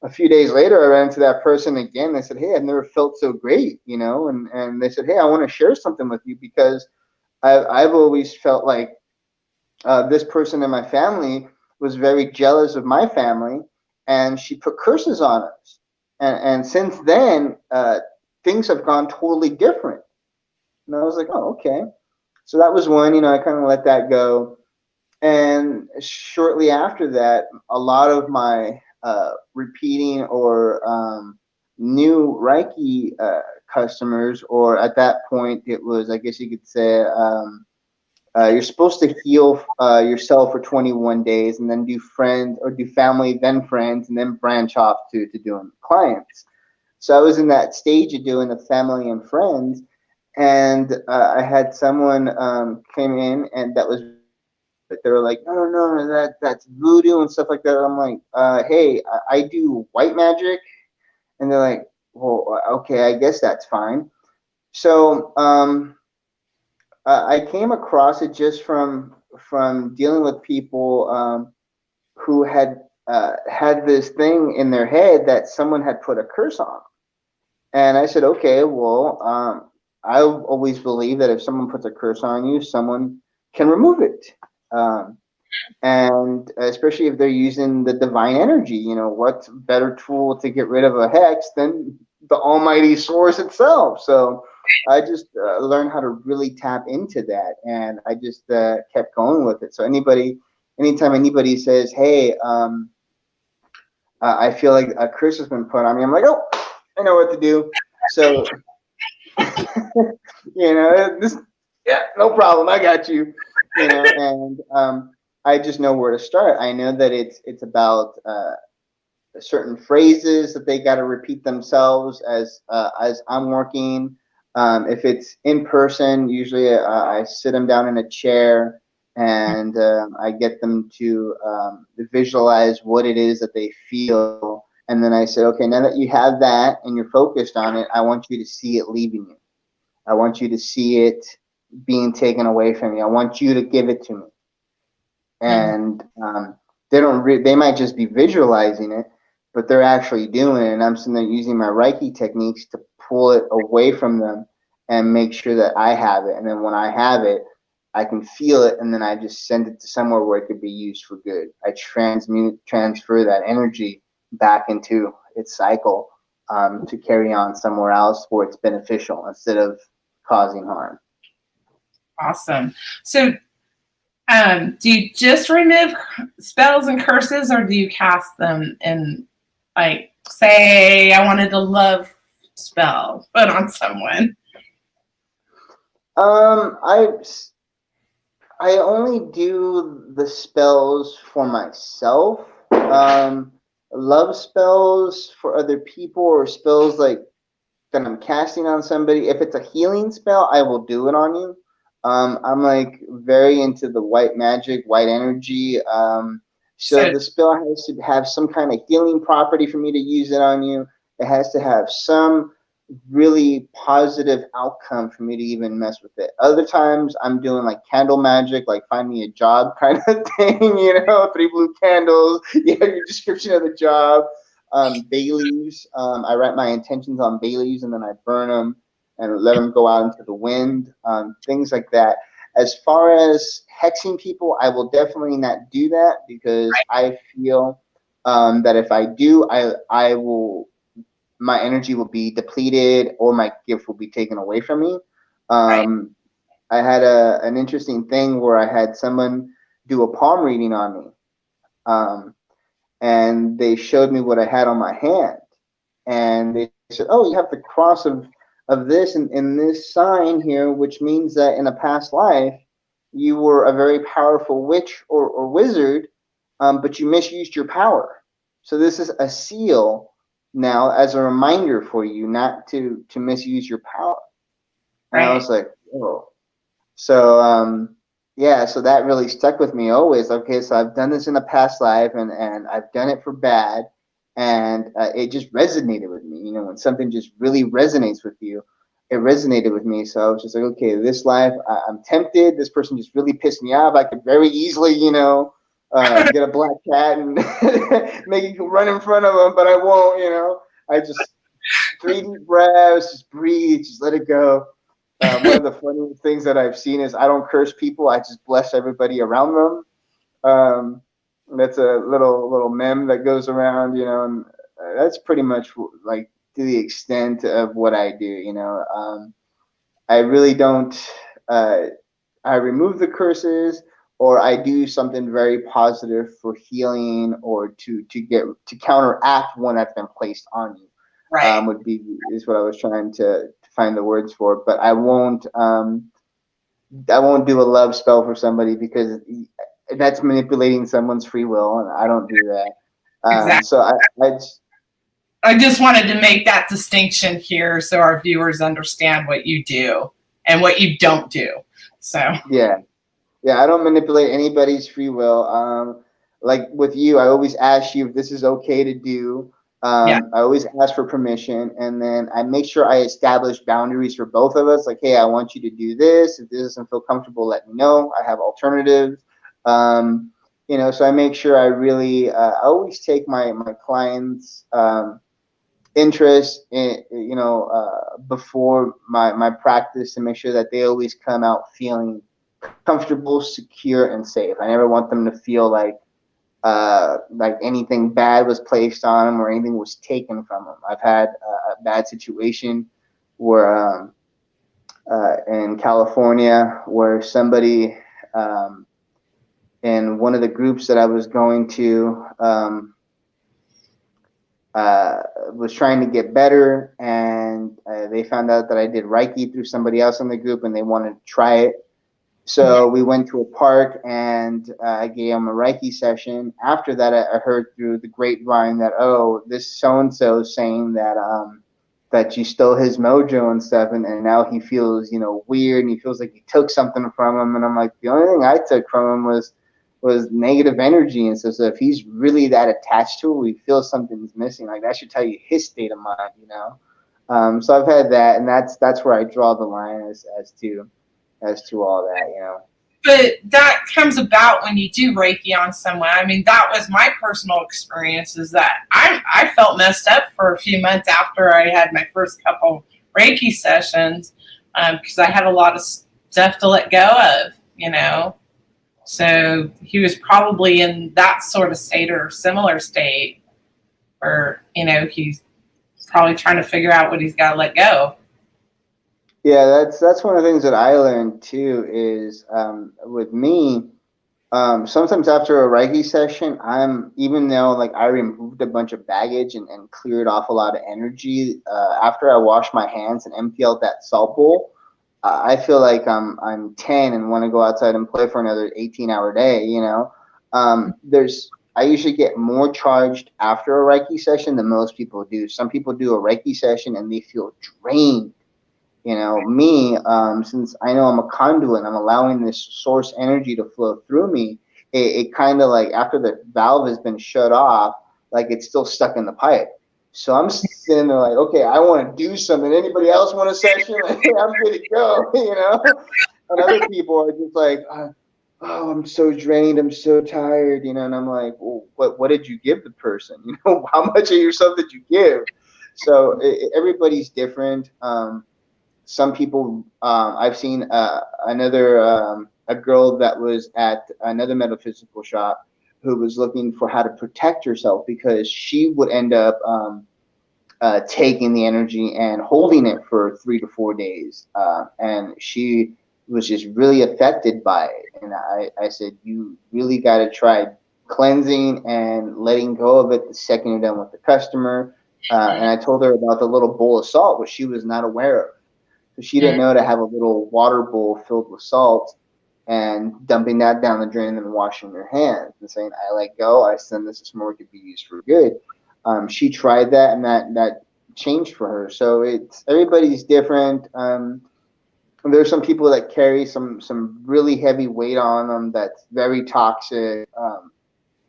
A few days later, I ran into that person again. They said, hey, I've never felt so great, and they said, hey, I want to share something with you because I've always felt like this person in my family was very jealous of my family, and she put curses on us. And since then, things have gone totally different. And I was like, oh, okay. So that was one, I kind of let that go. And shortly after that, a lot of my repeating or new Reiki customers, or at that point, it was, I guess you could say, you're supposed to heal yourself for 21 days and then do friends or do family, then friends, and then branch off to doing clients. So I was in that stage of doing the family and friends, and I had someone came in, and that was, they were like, no, that's voodoo and stuff like that. I'm like, hey, I do white magic. And they're like, well, okay, I guess that's fine. So I came across it just from dealing with people who had had this thing in their head that someone had put a curse on. And I said, okay, well, I always believe that if someone puts a curse on you, someone can remove it. And especially if they're using the divine energy, what's a better tool to get rid of a hex than the almighty source itself? So I just learned how to really tap into that, and I just kept going with it. So anytime anybody says, hey, I feel like a curse has been put on me, I'm like, oh, I know what to do. So, this, yeah, no problem, I got you, and I just know where to start. I know that it's about certain phrases that they got to repeat themselves as I'm working. If it's in person, usually I sit them down in a chair, and I get them to visualize what it is that they feel. And then I say, okay, now that you have that and you're focused on it, I want you to see it leaving you. I want you to see it being taken away from you. I want you to give it to me. And they might just be visualizing it, but they're actually doing it. And I'm sitting there using my Reiki techniques to pull it away from them and make sure that I have it. And then when I have it, I can feel it, and then I just send it to somewhere where it could be used for good. I transfer that energy back into its cycle to carry on somewhere else where it's beneficial instead of causing harm. Awesome. So do you just remove spells and curses, or do you cast them in, like, say I wanted a love spell put on someone? I only do the spells for myself. Love spells for other people, or spells like that I'm casting on somebody. If it's a healing spell, I will do it on you. I'm like very into the white magic, white energy. So the spell has to have some kind of healing property for me to use it on you. It has to have some really positive outcome for me to even mess with it. Other times I'm doing like candle magic, like find me a job kind of thing, 3 blue candles, your description of the job. Bay leaves, I write my intentions on bay leaves, and then I burn them and let them go out into the wind, things like that. As far as hexing people, I will definitely not do that, because I feel that if I do, I will, my energy will be depleted, or my gift will be taken away from me. I had an interesting thing where I had someone do a palm reading on me, and they showed me what I had on my hand, and they said, oh, you have the cross of this and in this sign here, which means that in a past life you were a very powerful witch or wizard, but you misused your power. So this is a seal now as a reminder for you not to misuse your power. And I was like, oh. So yeah, so that really stuck with me always. Okay, so I've done this in a past life, and I've done it for bad, and it just resonated with me. When something just really resonates with you, it resonated with me. So I was just like, okay, this life, I'm tempted. This person just really pissed me off. I could very easily, get a black cat and make it run in front of them, but I won't. I just 3 deep breaths, just breathe, just let it go. One of the funny things that I've seen is I don't curse people. I just bless everybody around them. Um, that's a little meme that goes around, and that's pretty much like to the extent of what I do. I really don't. Uh, I remove the curses, or I do something very positive for healing, or to counteract one that's been placed on you. Right. Is what I was trying to find the words for. But I won't do a love spell for somebody, because that's manipulating someone's free will, and I don't do that. Exactly. So I just wanted to make that distinction here so our viewers understand what you do and what you don't do. So, yeah, I don't manipulate anybody's free will. Like with you, I always ask you if this is okay to do. yeah, I always ask for permission, and then I make sure I establish boundaries for both of us. Like, hey, I want you to do this. If this doesn't feel comfortable, let me know. I have alternatives. So I make sure I really, I always take my clients' interest in, before my practice, and make sure that they always come out feeling comfortable, secure, and safe. I never want them to feel like anything bad was placed on them or anything was taken from them. I've had a bad situation where in California, where somebody in one of the groups that I was going to was trying to get better, and they found out that I did Reiki through somebody else in the group, and they wanted to try it. yeah, So we went to a park, and I gave him a Reiki session. After that, I heard through the grapevine that, oh, this so and so is saying that you stole his mojo and stuff, and now he feels weird, and he feels like you took something from him. And I'm like, the only thing I took from him was negative energy. And so if he's really that attached to it, we feel something's missing. Like, that should tell you his state of mind. So I've had that, and that's where I draw the line as to all that. but that comes about when you do Reiki on someone. I mean, that was my personal experience, is that I felt messed up for a few months after I had my first couple Reiki sessions, because I had a lot of stuff to let go of. So he was probably in that sort of state or similar state, or, he's probably trying to figure out what he's got to let go. Yeah, that's one of the things that I learned too, is with me, sometimes after a Reiki session, even though like I removed a bunch of baggage and cleared off a lot of energy, after I wash my hands and empty out that salt bowl, I feel like I'm 10 and want to go outside and play for another 18-hour day. I usually get more charged after a Reiki session than most people do. Some people do a Reiki session and they feel drained. Me, since I know I'm a conduit and I'm allowing this source energy to flow through me, it kind of like, after the valve has been shut off, like it's still stuck in the pipe. So I'm sitting there like, okay, I want to do something. Anybody else want a session? I'm good to go. And other people are just like, oh, I'm so drained, I'm so tired, and I'm like, well, what did you give the person? How much of yourself did you give? So everybody's different. Some people, I've seen a girl that was at another metaphysical shop, who was looking for how to protect herself, because she would end up taking the energy and holding it for 3 to 4 days, and she was just really affected by it. And I said, you really got to try cleansing and letting go of it the second you're done with the customer. And I told her about the little bowl of salt, which she was not aware of. So she didn't know to have a little water bowl filled with salt and dumping that down the drain and then washing your hands and saying, I let go, I send this to somewhere it could be used for good. She tried that, and that changed for her. So everybody's different. There's some people that carry some really heavy weight on them that's very toxic,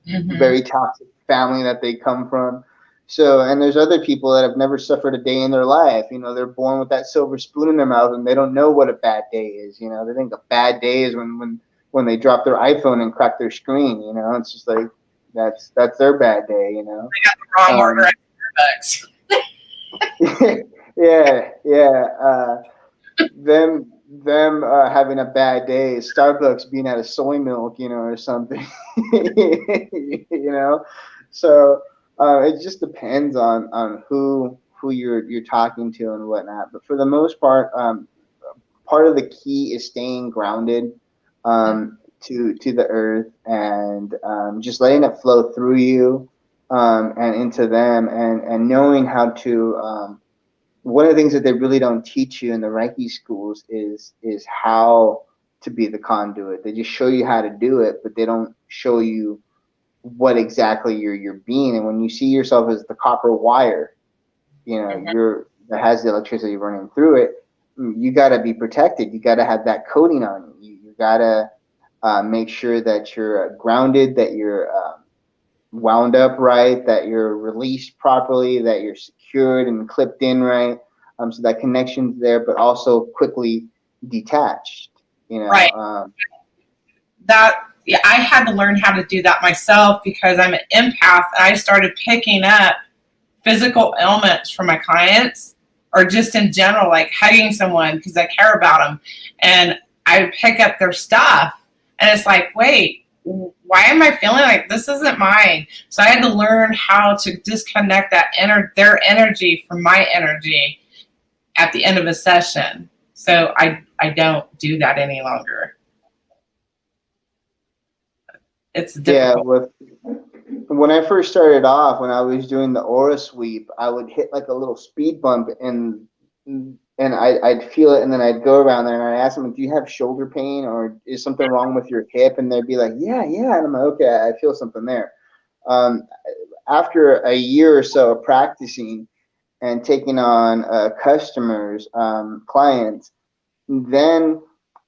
very toxic family that they come from. So, and there's other people that have never suffered a day in their life. You know, they're born with that silver spoon in their mouth, and they don't know what a bad day is. You know, they think a bad day is when they drop their iPhone and crack their screen. You know, it's just like that's their bad day. You know, They got the wrong order at Starbucks. yeah. Them having a bad day, Starbucks being out of soy milk, you know, or something. You know, so it just depends on who you're talking to and whatnot. But for the most part, part of the key is staying grounded to the earth, and just letting it flow through you and into them, and knowing how to. One of the things that they really don't teach you in the Reiki schools is how to be the conduit. They just show you how to do it, but they don't show you what exactly you're being. And when you see yourself as the copper wire, you know, that has the electricity running through it, you got to be protected. You got to have that coating on you. You got to make sure that you're grounded, that you're wound up right, that you're released properly, that you're secured and clipped in right, so that connection's there, but also quickly detached. You know, right. I had to learn how to do that myself because I'm an empath, and I started picking up physical ailments from my clients, or just in general, like hugging someone because I care about them, and I would pick up their stuff, and it's like, wait, why am I feeling like this isn't mine? So I had to learn how to disconnect their energy from my energy at the end of a session. So I don't do that any longer. It's difficult. Yeah, when I first started off, when I was doing the aura sweep, I would hit like a little speed bump, and I'd feel it, and then I'd go around there and I'd ask them, do you have shoulder pain, or is something wrong with your hip? And they'd be like, yeah. And I'm like, okay, I feel something there. After a year or so of practicing and taking on customers, clients, then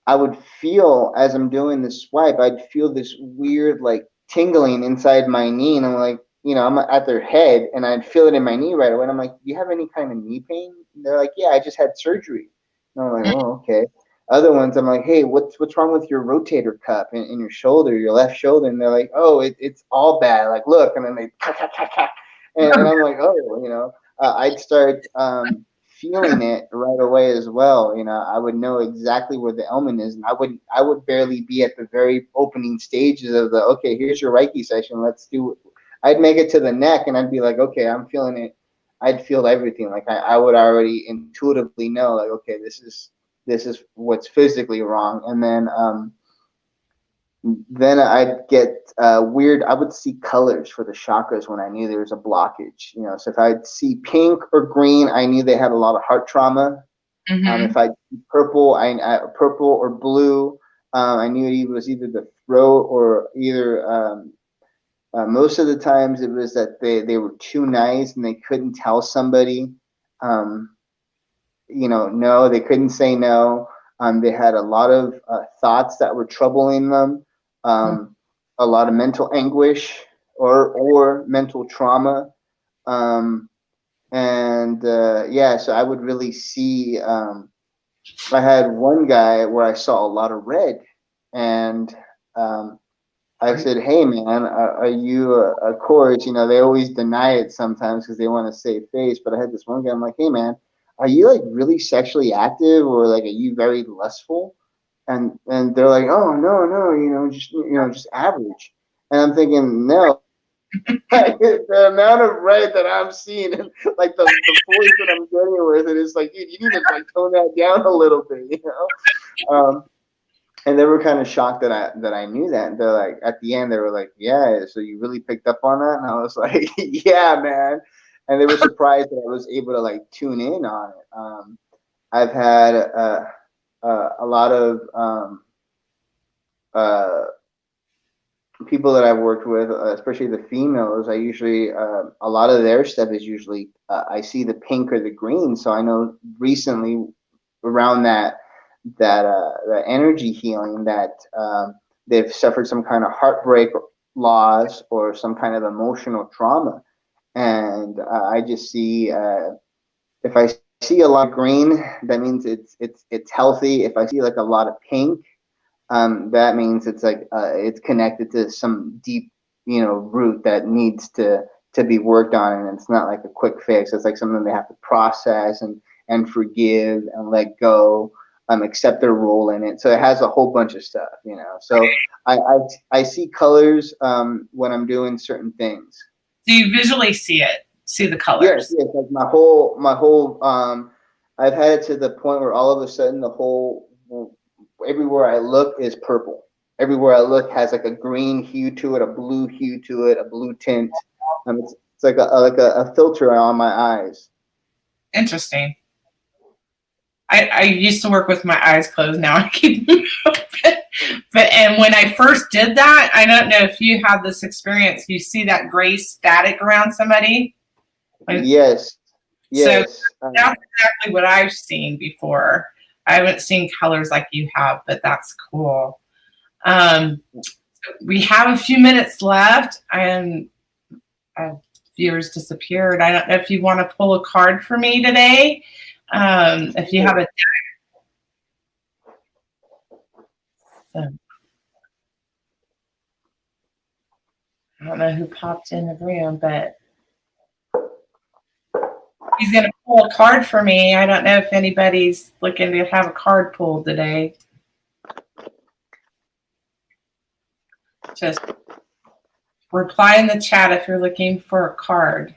I would feel, as I'm doing this swipe, I'd feel this weird like tingling inside my knee, and I'm like, you know, I'm at their head, and I'd feel it in my knee right away. And I'm like, do you have any kind of knee pain? And they're like, yeah, I just had surgery. And I'm like, oh, okay. Other ones, I'm like, hey, what's wrong with your rotator cuff in your shoulder, your left shoulder? And they're like, oh, it's all bad. Like, look. And then they, and I'm like, oh, you know, I'd start feeling it right away as well. You know, I would know exactly where the ailment is, and I would barely be at the very opening stages of the, okay, here's your Reiki session, let's do it. I'd make it to the neck, and I'd be like, okay, I'm feeling it. I'd feel everything. Like I would already intuitively know, like, okay, this is what's physically wrong. And then I'd get weird. I would see colors for the chakras when I knew there was a blockage. You know, so if I'd see pink or green, I knew they had a lot of heart trauma. If I see purple, purple or blue, I knew it was either the throat or either. Most of the times it was that they were too nice and they couldn't tell somebody, you know, no, they couldn't say no. They had a lot of thoughts that were troubling them, a lot of mental anguish or mental trauma. Yeah, so I would really see, I had one guy where I saw a lot of red, and I said, hey, man, are you, of course, you know, they always deny it sometimes because they want to save face. But I had this one guy, I'm like, hey, man, are you like really sexually active, or like, are you very lustful? And they're like, oh, no, you know, just average. And I'm thinking, no, the amount of red that I'm seeing, and like the voice that I'm getting with it is like, dude, you need to like tone that down a little bit, you know? And they were kind of shocked that I knew that. And they're like, at the end, they were like, yeah, so you really picked up on that? And I was like, yeah, man. And they were surprised that I was able to like tune in on it. I've had a lot of people that I've worked with, especially the females. I usually, a lot of their stuff is usually, I see the pink or the green. So I know recently around that energy healing, that they've suffered some kind of heartbreak loss or some kind of emotional trauma. And I just see, if I see a lot of green, that means it's healthy. If I see like a lot of pink, that means it's like it's connected to some deep, root that needs to be worked on, and it's not like a quick fix. It's like something they have to process and forgive and let go, accept their role in it. So it has a whole bunch of stuff, So I see colors when I'm doing certain things. Do you visually see the colors? Yes. Like my whole I've had it to the point where all of a sudden everywhere I look is purple. Everywhere I look has like a green hue to it, a blue hue to it, a blue tint. It's like a filter on my eyes. Interesting. I used to work with my eyes closed. Now I keep them open. And when I first did that, I don't know if you had this experience. You see that gray static around somebody? Yes. So that's exactly what I've seen before. I haven't seen colors like you have, but that's cool. We have a few minutes left, and viewers disappeared. I don't know if you want to pull a card for me today. If you have a deck. So, I don't know who popped in the room, but he's going to pull a card for me. I don't know if anybody's looking to have a card pulled today. Just reply in the chat if you're looking for a card.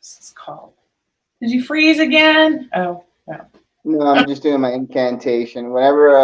This is called. Did you freeze again? Oh, no. No, I'm just doing my incantation. Whenever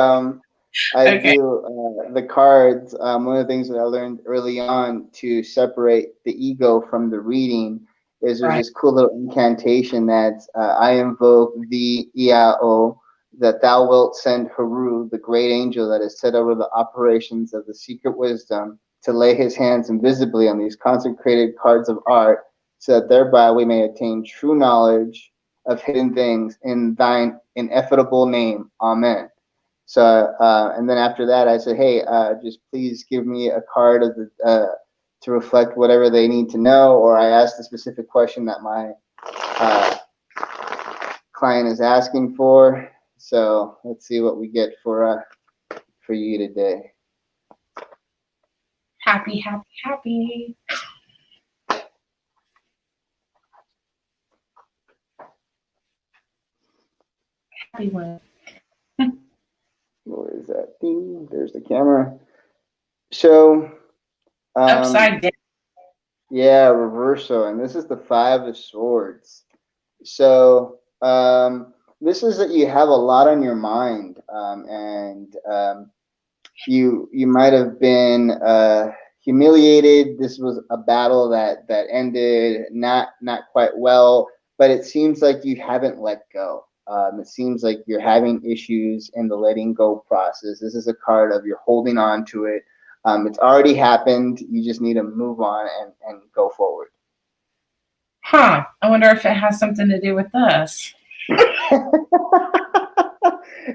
I do the cards, one of the things that I learned early on to separate the ego from the reading is there's this cool little incantation that I invoke the Iao, that thou wilt send Haru, the great angel that is set over the operations of the secret wisdom, to lay his hands invisibly on these consecrated cards of art, so that thereby we may attain true knowledge of hidden things in thine ineffable name. Amen. So, and then after that, I said, hey, just please give me a card of to reflect whatever they need to know, or I asked a specific question that my client is asking for. So let's see what we get for you today. Happy, happy, happy. Happy one. Where is that thing? There's the camera. So Upside down. Yeah, reversal, and this is the 5 of Swords. So this is that you have a lot on your mind, and you might have been humiliated. This was a battle that ended not quite well, but it seems like you haven't let go. It seems like you're having issues in the letting go process. This is a card of you're holding on to it. It's already happened. You just need to move on and go forward. Huh. I wonder if it has something to do with this.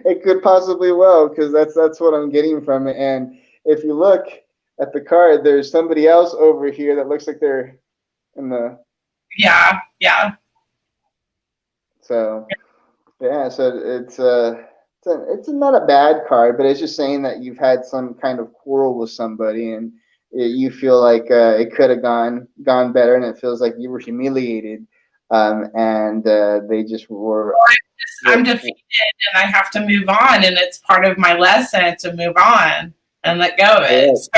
It could possibly well, because that's what I'm getting from it. And if you look at the card, there's somebody else over here that looks like they're in the... Yeah. So, yeah, so it's not a bad card, but it's just saying that you've had some kind of quarrel with somebody, and you feel like it could have gone better, and it feels like you were humiliated, and they just were. I'm defeated, and I have to move on, and it's part of my lesson to move on and let go of it. So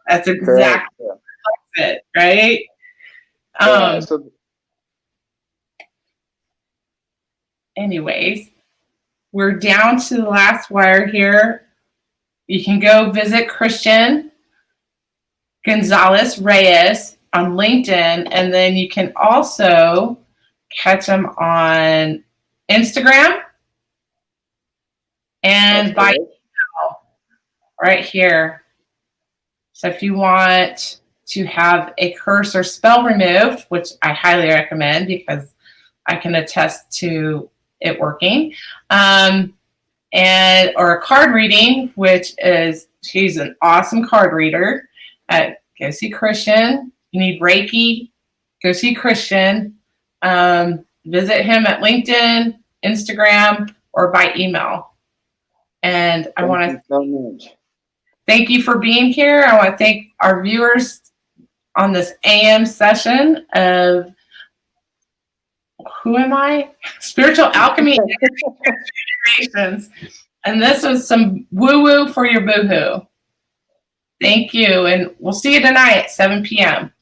that's exactly it, right? Anyways, we're down to the last wire here. You can go visit Christian Gonzalez-Reyes on LinkedIn, and then you can also catch him on Instagram and by email. right here. So if you want to have a curse or spell removed, which I highly recommend because I can attest to it working, or a card reading, which is, she's an awesome card reader. Go see Christian. You need Reiki, go see Christian. Visit him at LinkedIn, Instagram, or by email. And I want to so much. Thank you for being here. I want to thank our viewers on this AM session of Who Am I? Spiritual Alchemy Transfigurations. And this was some woo-woo for your boohoo. Thank you. And we'll see you tonight at 7 p.m.